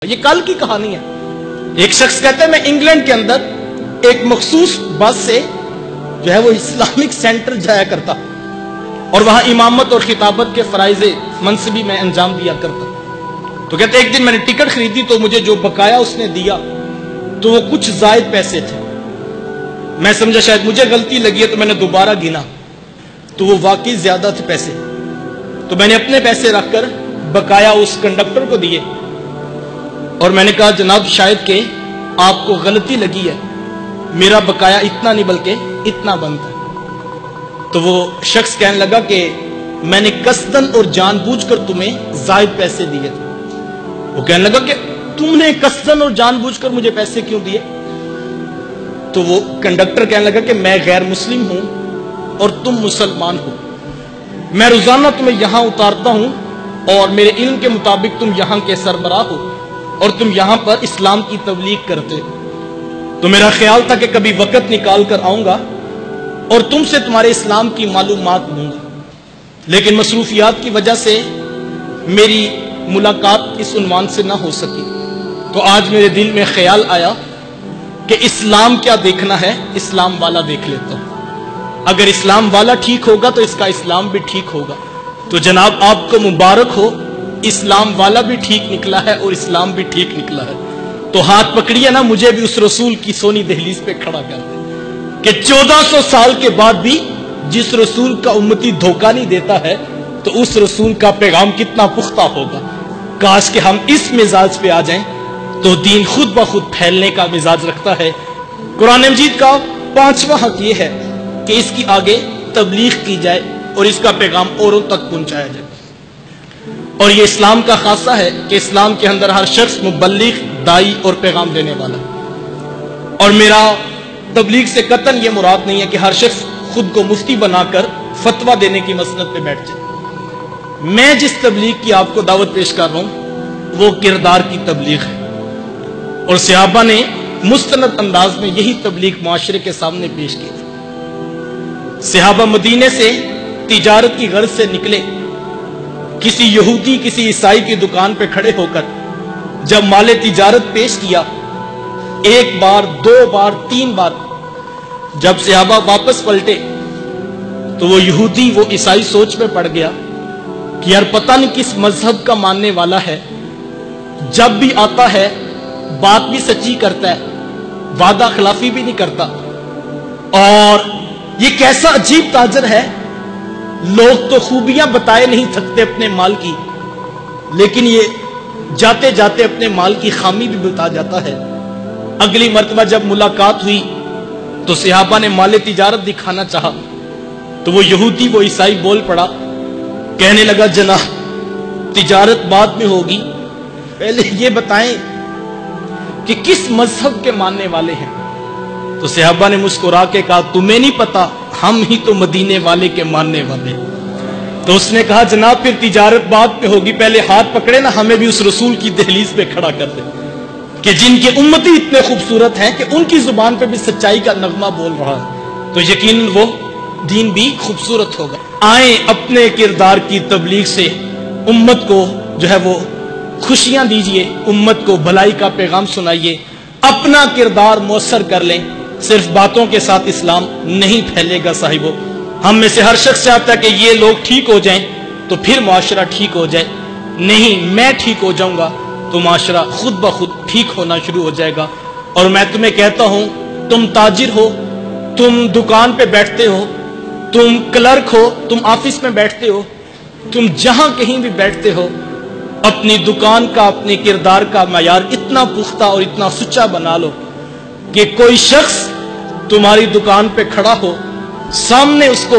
یہ کل کی کہانی ہے۔ ایک شخص کہتا ہے میں انگلینڈ کے اندر ایک مخصوص بس سے جو ہے وہ اسلامک سینٹر جایا کرتا اور وہاں امامت اور خطابت کے فرائض منصبی میں انجام دیا کرتا۔ تو کہتے ایک دن میں نے ٹکٹ خریدی تو مجھے جو بقایا اس نے دیا تو وہ کچھ زائد پیسے تھے۔ میں سمجھا شاید مجھے غلطی لگی ہے تو میں نے دوبارہ گنا تو وہ واقعی زیادہ تھے پیسے۔ تو میں نے اپنے پیسے رکھ کر بقایا اس کنڈکٹر کو دیے اور میں نے کہا جناب شاید کہ آپ کو غلطی لگی ہے، میرا بقایا اتنا نہیں بلکہ اتنا بنتا۔ تو وہ شخص کہنے لگا کہ میں نے قصدن اور جان بوجھ کر تمہیں زائد پیسے دیے تھے۔ وہ کہنے لگا کہ تم نے قصدن اور جان بوجھ کر مجھے پیسے کیوں دیے؟ تو وہ کنڈکٹر کہنے لگا کہ میں غیر مسلم ہوں اور تم مسلمان ہو، میں روزانہ تمہیں یہاں اتارتا ہوں اور میرے علم کے مطابق تم یہاں کے سربراہ ہو اور تم یہاں پر اسلام کی تبلیغ کرتے ہو، تو میرا خیال تھا کہ کبھی وقت نکال کر آؤں گا اور تم سے تمہارے اسلام کی معلومات لوں گا، لیکن مصروفیات کی وجہ سے میری ملاقات اس عنوان سے نہ ہو سکی۔ تو آج میرے دل میں خیال آیا کہ اسلام کیا دیکھنا ہے، اسلام والا دیکھ لیتا ہوں۔ اگر اسلام والا ٹھیک ہوگا تو اس کا اسلام بھی ٹھیک ہوگا۔ تو جناب آپ کو مبارک ہو، اسلام والا بھی ٹھیک نکلا ہے اور اسلام بھی ٹھیک نکلا ہے۔ تو ہاتھ پکڑیے نا، مجھے بھی اس رسول کی سونی دہلیز پہ کھڑا کر دے کہ 1400 سال کے بعد بھی جس رسول کا امتی دھوکہ نہیں دیتا ہے تو اس رسول کا پیغام کتنا پختہ ہوگا۔ کاش کہ ہم اس مزاج پہ آ جائیں تو دین خود بخود پھیلنے کا مزاج رکھتا ہے۔ قرآن مجید کا 5واں حق یہ ہے کہ اس کی آگے تبلیغ کی جائے اور اس کا پیغام اوروں تک پہنچایا جائے۔ اور یہ اسلام کا خاصہ ہے کہ اسلام کے اندر ہر شخص مبلغ، دائی اور پیغام دینے والا۔ اور میرا تبلیغ سے قطعاً یہ مراد نہیں ہے کہ ہر شخص خود کو مفتی بنا کر فتویٰ دینے کی مسند پہ بیٹھ جائے۔ میں جس تبلیغ کی آپ کو دعوت پیش کر رہا ہوں وہ کردار کی تبلیغ ہے، اور صحابہ نے مستند انداز میں یہی تبلیغ معاشرے کے سامنے پیش کی تھی۔ صحابہ مدینے سے تجارت کی غرض سے نکلے، کسی یہودی کسی عیسائی کی دکان پہ کھڑے ہو کر جب مال تجارت پیش کیا، ایک بار، 2 بار، 3 بار، جب صحابہ واپس پلٹے تو وہ یہودی وہ عیسائی سوچ میں پڑ گیا کہ یار پتہ نہیں کس مذہب کا ماننے والا ہے، جب بھی آتا ہے بات بھی سچی کرتا ہے، وعدہ خلافی بھی نہیں کرتا، اور یہ کیسا عجیب تاجر ہے، لوگ تو خوبیاں بتائے نہیں تھکتے اپنے مال کی، لیکن یہ جاتے جاتے اپنے مال کی خامی بھی بتا جاتا ہے۔ اگلی مرتبہ جب ملاقات ہوئی تو صحابہ نے مال تجارت دکھانا چاہا تو وہ یہودی وہ عیسائی بول پڑا، کہنے لگا جناب تجارت بعد میں ہوگی، پہلے یہ بتائیں کہ کس مذہب کے ماننے والے ہیں؟ تو صحابہ نے مسکرا کے کہا تمہیں نہیں پتا، ہم ہی تو مدینے والے کے ماننے والے۔ تو اس نے کہا جناب پھر تجارت بعد میں ہوگی، پہلے ہاتھ پکڑے نا، ہمیں بھی اس رسول کی دہلیز پہ کھڑا کر دے کہ جن کے امتی اتنے خوبصورت ہیں کہ ان کی زبان پہ بھی سچائی کا نغمہ بول رہا ہے، تو یقیناً وہ دین بھی خوبصورت ہوگا۔ آئیں اپنے کردار کی تبلیغ سے امت کو جو ہے وہ خوشیاں دیجئے، امت کو بھلائی کا پیغام سنائیے، اپنا کردار مؤثر کر لیں۔ صرف باتوں کے ساتھ اسلام نہیں پھیلے گا صاحبو۔ ہم میں سے ہر شخص چاہتا ہے کہ یہ لوگ ٹھیک ہو جائیں تو پھر معاشرہ ٹھیک ہو جائے، نہیں میں ٹھیک ہو جاؤں گا تو معاشرہ خود بخود ٹھیک ہونا شروع ہو جائے گا۔ اور میں تمہیں کہتا ہوں، تم تاجر ہو، تم دکان پہ بیٹھتے ہو، تم کلرک ہو، تم آفس میں بیٹھتے ہو، تم جہاں کہیں بھی بیٹھتے ہو، اپنی دکان کا، اپنے کردار کا معیار اتنا پختہ اور اتنا سچا بنا لو کہ کوئی شخص تمہاری دکان پہ کھڑا ہو، سامنے اس کو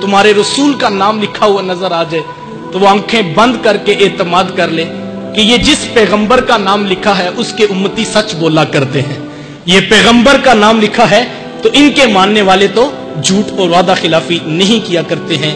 تمہارے رسول کا نام لکھا ہوا نظر آ جائے تو وہ آنکھیں بند کر کے اعتماد کر لے کہ یہ جس پیغمبر کا نام لکھا ہے اس کے امتی سچ بولا کرتے ہیں، یہ پیغمبر کا نام لکھا ہے تو ان کے ماننے والے تو جھوٹ اور وعدہ خلافی نہیں کیا کرتے ہیں۔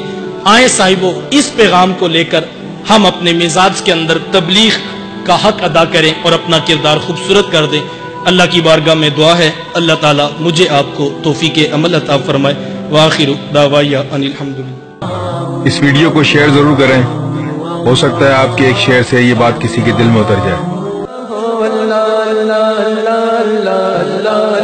آئیں صاحبو اس پیغام کو لے کر ہم اپنے مزاج کے اندر تبلیغ کا حق ادا کریں اور اپنا کردار خوبصورت کر دیں۔ اللہ کی بارگاہ میں دعا ہے اللہ تعالیٰ مجھے آپ کو توفیق عمل عطا فرمائے۔ وآخر دعوایا ان الحمدللہ۔ اس ویڈیو کو شیئر ضرور کریں، ہو سکتا ہے آپ کے ایک شیئر سے یہ بات کسی کے دل میں اتر جائے۔ اللہ اللہ اللہ اللہ